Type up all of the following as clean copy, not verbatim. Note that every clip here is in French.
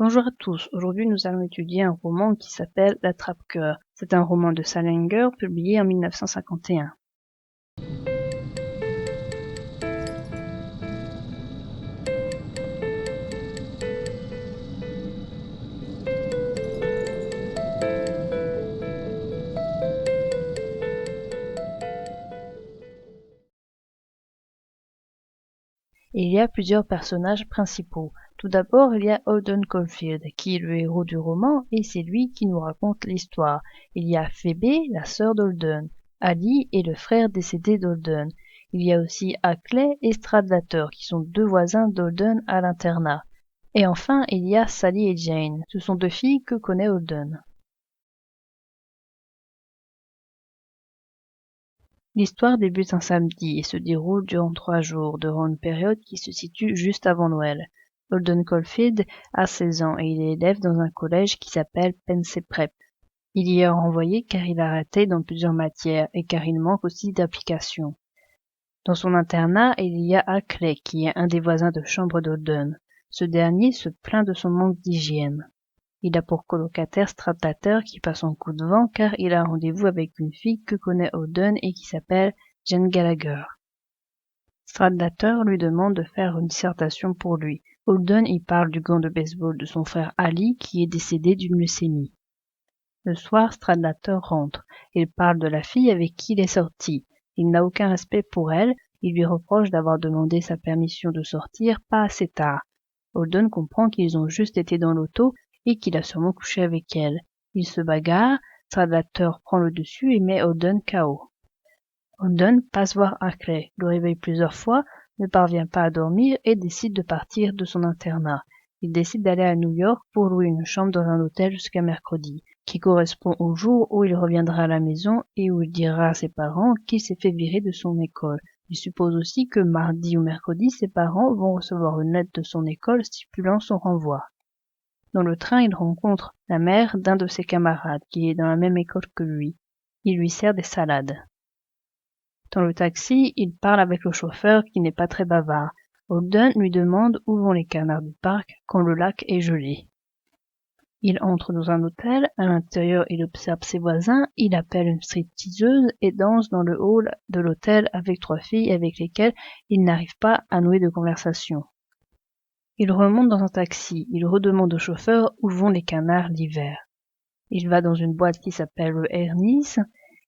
Bonjour à tous, aujourd'hui nous allons étudier un roman qui s'appelle L'Attrape-cœur. C'est un roman de Salinger publié en 1951. Il y a plusieurs personnages principaux. Tout d'abord, il y a Holden Caulfield, qui est le héros du roman, et c'est lui qui nous raconte l'histoire. Il y a Phoebe, la sœur d'Holden. Ali est le frère décédé d'Holden. Il y a aussi Hackley et Stradlater, qui sont deux voisins d'Holden à l'internat. Et enfin, il y a Sally et Jane. Ce sont deux filles que connaît Holden. L'histoire débute un samedi et se déroule durant 3 jours, durant une période qui se situe juste avant Noël. Holden Caulfield a 16 ans et il est élève dans un collège qui s'appelle Pensey Prep. Il y est renvoyé car il a raté dans plusieurs matières et car il manque aussi d'application. Dans son internat, il y a Hackley qui est un des voisins de chambre d'Holden. Ce dernier se plaint de son manque d'hygiène. Il a pour colocataire Stradlater qui passe en coup de vent car il a un rendez-vous avec une fille que connaît Holden et qui s'appelle Jane Gallagher. Stradlater lui demande de faire une dissertation pour lui. Holden y parle du gant de baseball de son frère Ali qui est décédé d'une leucémie. Le soir, Stradlater rentre. Il parle de la fille avec qui il est sorti. Il n'a aucun respect pour elle. Il lui reproche d'avoir demandé sa permission de sortir pas assez tard. Holden comprend qu'ils ont juste été dans l'auto et qu'il a sûrement couché avec elle. Ils se bagarrent, Stradlater prend le dessus et met Holden KO. Holden passe voir Hackley, le réveille plusieurs fois, ne parvient pas à dormir et décide de partir de son internat. Il décide d'aller à New York pour louer une chambre dans un hôtel jusqu'à mercredi, qui correspond au jour où il reviendra à la maison et où il dira à ses parents qu'il s'est fait virer de son école. Il suppose aussi que mardi ou mercredi, ses parents vont recevoir une lettre de son école stipulant son renvoi. Dans le train, il rencontre la mère d'un de ses camarades qui est dans la même école que lui. Il lui sert des salades. Dans le taxi, il parle avec le chauffeur qui n'est pas très bavard. Holden lui demande où vont les canards du parc quand le lac est gelé. Il entre dans un hôtel, à l'intérieur il observe ses voisins, il appelle une stripteaseuse et danse dans le hall de l'hôtel avec 3 filles avec lesquelles il n'arrive pas à nouer de conversation. Il remonte dans un taxi, il redemande au chauffeur où vont les canards l'hiver. Il va dans une boîte qui s'appelle le Ernie's.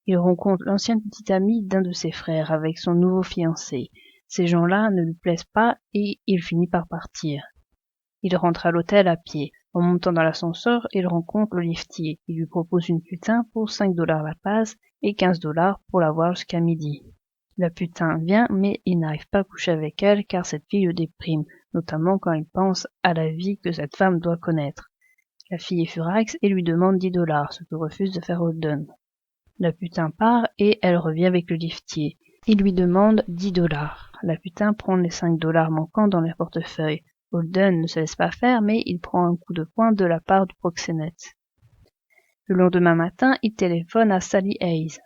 Il rencontre l'ancienne petite amie d'un de ses frères avec son nouveau fiancé. Ces gens-là ne lui plaisent pas et il finit par partir. Il rentre à l'hôtel à pied. En montant dans l'ascenseur, il rencontre le liftier. Il lui propose une putain pour 5 $ la passe et 15 $ pour la voir jusqu'à midi. La putain vient, mais il n'arrive pas à coucher avec elle car cette fille le déprime, notamment quand il pense à la vie que cette femme doit connaître. La fille est furax et lui demande 10 $, ce que refuse de faire Holden. La putain part et elle revient avec le liftier. Il lui demande 10 $. La putain prend les 5 $ manquants dans leur portefeuille. Holden ne se laisse pas faire, mais il prend un coup de poing de la part du proxénète. Le lendemain matin, il téléphone à Sally Hayes.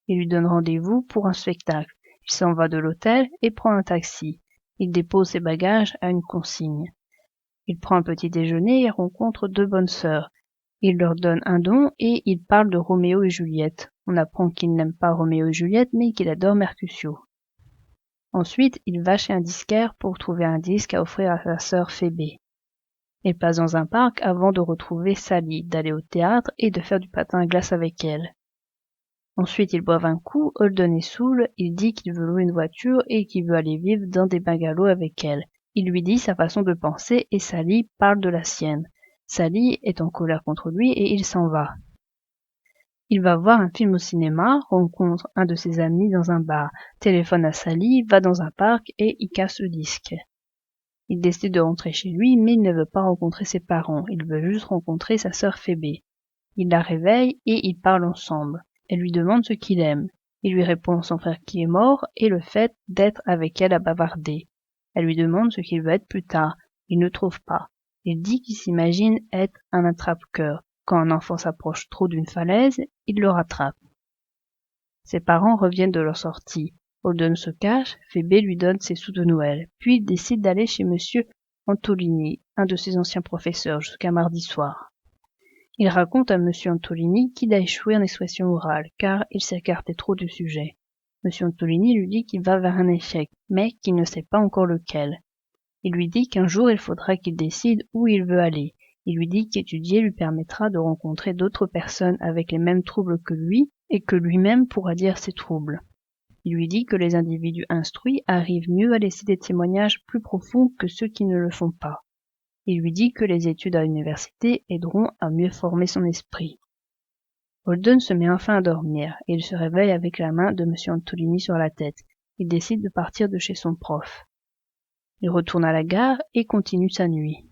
Il lui donne rendez-vous pour un spectacle. Il s'en va de l'hôtel et prend un taxi. Il dépose ses bagages à une consigne. Il prend un petit déjeuner et rencontre 2 bonnes sœurs. Il leur donne un don et il parle de Roméo et Juliette. On apprend qu'il n'aime pas Roméo et Juliette mais qu'il adore Mercutio. Ensuite, il va chez un disquaire pour trouver un disque à offrir à sa sœur Phoebe. Il passe dans un parc avant de retrouver Sally, d'aller au théâtre et de faire du patin à glace avec elle. Ensuite, ils boivent un coup, Holden est saoul, il dit qu'il veut louer une voiture et qu'il veut aller vivre dans des bungalows avec elle. Il lui dit sa façon de penser et Sally parle de la sienne. Sally est en colère contre lui et il s'en va. Il va voir un film au cinéma, rencontre un de ses amis dans un bar, téléphone à Sally, va dans un parc et y casse le disque. Il décide de rentrer chez lui, mais il ne veut pas rencontrer ses parents, il veut juste rencontrer sa sœur Phoebe. Il la réveille et ils parlent ensemble. Elle lui demande ce qu'il aime. Il lui répond son frère qui est mort et le fait d'être avec elle à bavarder. Elle lui demande ce qu'il veut être plus tard. Il ne trouve pas. Il dit qu'il s'imagine être un attrape-cœur. Quand un enfant s'approche trop d'une falaise, il le rattrape. Ses parents reviennent de leur sortie. Holden se cache, Phoebe lui donne ses sous de Noël, puis il décide d'aller chez monsieur Antolini, un de ses anciens professeurs, jusqu'à mardi soir. Il raconte à M. Antolini qu'il a échoué en expression orale, car il s'écartait trop du sujet. M. Antolini lui dit qu'il va vers un échec, mais qu'il ne sait pas encore lequel. Il lui dit qu'un jour il faudra qu'il décide où il veut aller. Il lui dit qu'étudier lui permettra de rencontrer d'autres personnes avec les mêmes troubles que lui, et que lui-même pourra dire ses troubles. Il lui dit que les individus instruits arrivent mieux à laisser des témoignages plus profonds que ceux qui ne le font pas. Il lui dit que les études à l'université aideront à mieux former son esprit. Holden se met enfin à dormir, et il se réveille avec la main de M. Antolini sur la tête. Il décide de partir de chez son prof. Il retourne à la gare et continue sa nuit.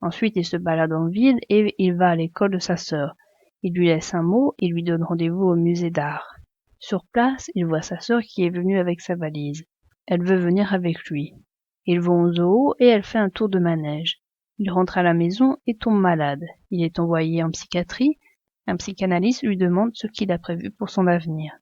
Ensuite, il se balade en ville et il va à l'école de sa sœur. Il lui laisse un mot et lui donne rendez-vous au musée d'art. Sur place, il voit sa sœur qui est venue avec sa valise. Elle veut venir avec lui. Ils vont au zoo et elle fait un tour de manège. Il rentre à la maison et tombe malade. Il est envoyé en psychiatrie. Un psychanalyste lui demande ce qu'il a prévu pour son avenir.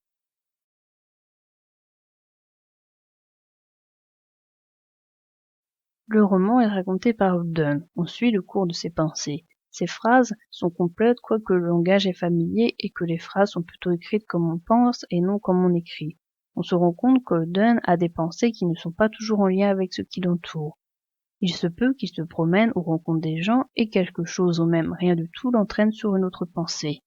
Le roman est raconté par Holden. On suit le cours de ses pensées. Ses phrases sont complètes quoique le langage est familier et que les phrases sont plutôt écrites comme on pense et non comme on écrit. On se rend compte qu'Holden a des pensées qui ne sont pas toujours en lien avec ce qui l'entoure. Il se peut qu'il se promène ou rencontre des gens et quelque chose ou même rien du tout l'entraîne sur une autre pensée.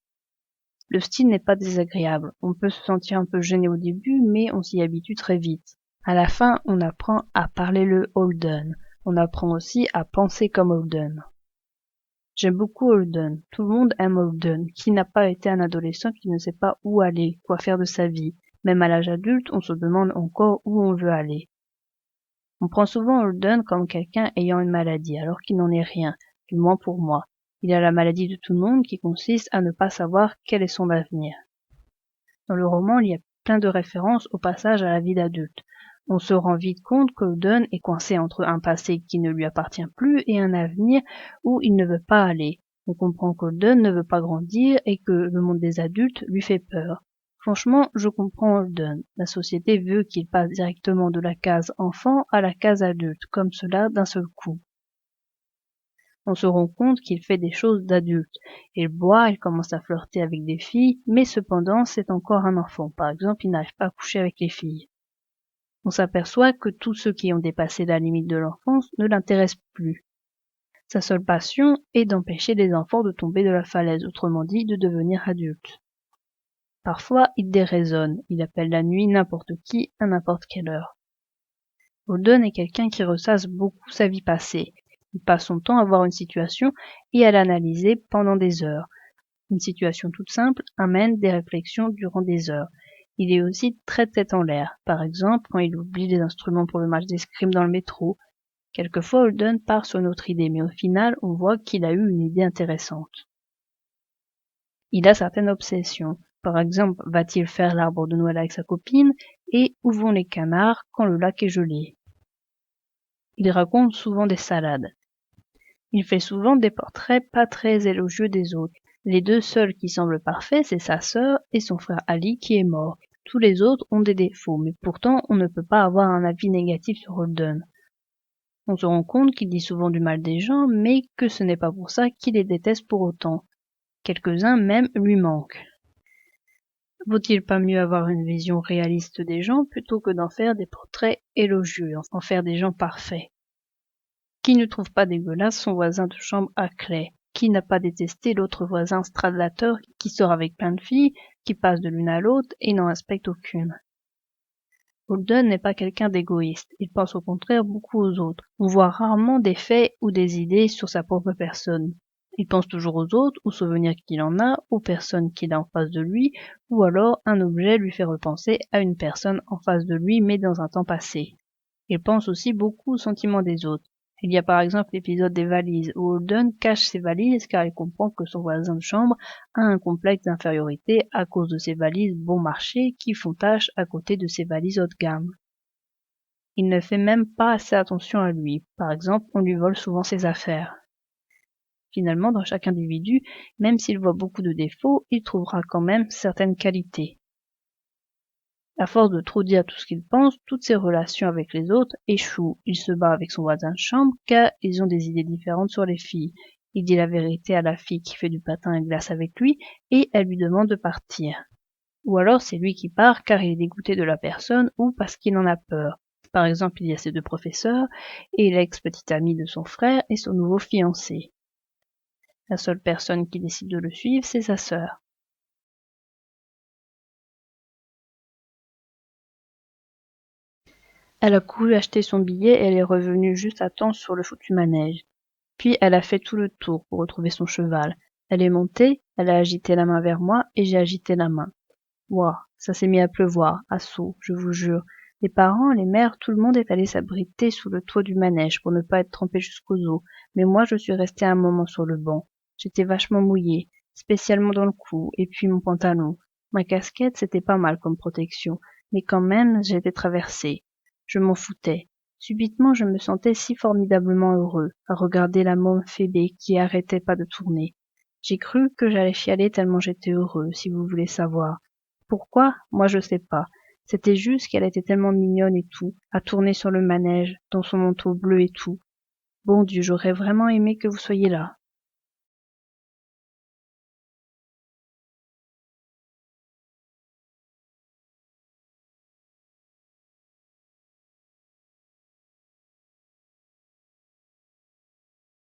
Le style n'est pas désagréable. On peut se sentir un peu gêné au début, mais on s'y habitue très vite. À la fin, on apprend à parler le Holden. On apprend aussi à penser comme Holden. J'aime beaucoup Holden. Tout le monde aime Holden. Qui n'a pas été un adolescent qui ne sait pas où aller, quoi faire de sa vie? Même à l'âge adulte, on se demande encore où on veut aller. On prend souvent Holden comme quelqu'un ayant une maladie, alors qu'il n'en est rien, du moins pour moi. Il a la maladie de tout le monde qui consiste à ne pas savoir quel est son avenir. Dans le roman, il y a plein de références au passage à la vie d'adulte. On se rend vite compte qu'Holden est coincé entre un passé qui ne lui appartient plus et un avenir où il ne veut pas aller. On comprend qu'Holden ne veut pas grandir et que le monde des adultes lui fait peur. Franchement, je comprends Holden. La société veut qu'il passe directement de la case enfant à la case adulte, comme cela d'un seul coup. On se rend compte qu'il fait des choses d'adulte. Il boit, il commence à flirter avec des filles, mais cependant c'est encore un enfant. Par exemple, il n'arrive pas à coucher avec les filles. On s'aperçoit que tous ceux qui ont dépassé la limite de l'enfance ne l'intéressent plus. Sa seule passion est d'empêcher les enfants de tomber de la falaise, autrement dit de devenir adultes. Parfois, il déraisonne, il appelle la nuit n'importe qui à n'importe quelle heure. Holden est quelqu'un qui ressasse beaucoup sa vie passée. Il passe son temps à voir une situation et à l'analyser pendant des heures. Une situation toute simple amène des réflexions durant des heures. Il est aussi très tête en l'air, par exemple quand il oublie les instruments pour le match d'escrime dans le métro. Quelquefois Holden part sur une autre idée, mais au final on voit qu'il a eu une idée intéressante. Il a certaines obsessions. Par exemple, va-t-il faire l'arbre de Noël avec sa copine et où vont les canards quand le lac est gelé? Il raconte souvent des salades. Il fait souvent des portraits pas très élogieux des autres. Les deux seuls qui semblent parfaits, c'est sa sœur et son frère Ali qui est mort. Tous les autres ont des défauts, mais pourtant on ne peut pas avoir un avis négatif sur Holden. On se rend compte qu'il dit souvent du mal des gens, mais que ce n'est pas pour ça qu'il les déteste pour autant. Quelques-uns même lui manquent. Vaut-il pas mieux avoir une vision réaliste des gens plutôt que d'en faire des portraits élogieux, en faire des gens parfaits? Qui ne trouve pas dégueulasse son voisin de chambre à clé? Qui n'a pas détesté l'autre voisin stradlateur qui sort avec plein de filles, qui passe de l'une à l'autre et n'en respecte aucune? Holden n'est pas quelqu'un d'égoïste, il pense au contraire beaucoup aux autres. On voit rarement des faits ou des idées sur sa propre personne. Il pense toujours aux autres, aux souvenirs qu'il en a, aux personnes qu'il a en face de lui, ou alors un objet lui fait repenser à une personne en face de lui mais dans un temps passé. Il pense aussi beaucoup aux sentiments des autres. Il y a par exemple l'épisode des valises, où Holden cache ses valises car il comprend que son voisin de chambre a un complexe d'infériorité à cause de ses valises bon marché qui font tache à côté de ses valises haut de gamme. Il ne fait même pas assez attention à lui. Par exemple, on lui vole souvent ses affaires. Finalement, dans chaque individu, même s'il voit beaucoup de défauts, il trouvera quand même certaines qualités. À force de trop dire tout ce qu'il pense, toutes ses relations avec les autres échouent. Il se bat avec son voisin de chambre car ils ont des idées différentes sur les filles. Il dit la vérité à la fille qui fait du patin à glace avec lui et elle lui demande de partir. Ou alors c'est lui qui part car il est dégoûté de la personne ou parce qu'il en a peur. Par exemple, il y a ses deux professeurs et l'ex-petite amie de son frère et son nouveau fiancé. La seule personne qui décide de le suivre, c'est sa sœur. Elle a couru acheter son billet et elle est revenue juste à temps sur le foutu manège. Puis elle a fait tout le tour pour retrouver son cheval. Elle est montée, elle a agité la main vers moi et j'ai agité la main. Ouah, ça s'est mis à pleuvoir, à seau, je vous jure. Les parents, les mères, tout le monde est allé s'abriter sous le toit du manège pour ne pas être trempé jusqu'aux os. Mais moi, je suis restée un moment sur le banc. J'étais vachement mouillée, spécialement dans le cou, et puis mon pantalon. Ma casquette, c'était pas mal comme protection, mais quand même, j'étais traversée. Je m'en foutais. Subitement, je me sentais si formidablement heureux à regarder la môme Phébé qui arrêtait pas de tourner. J'ai cru que j'allais chialer tellement j'étais heureux, si vous voulez savoir. Pourquoi? Moi je sais pas. C'était juste qu'elle était tellement mignonne et tout, à tourner sur le manège, dans son manteau bleu et tout. Bon Dieu, j'aurais vraiment aimé que vous soyez là.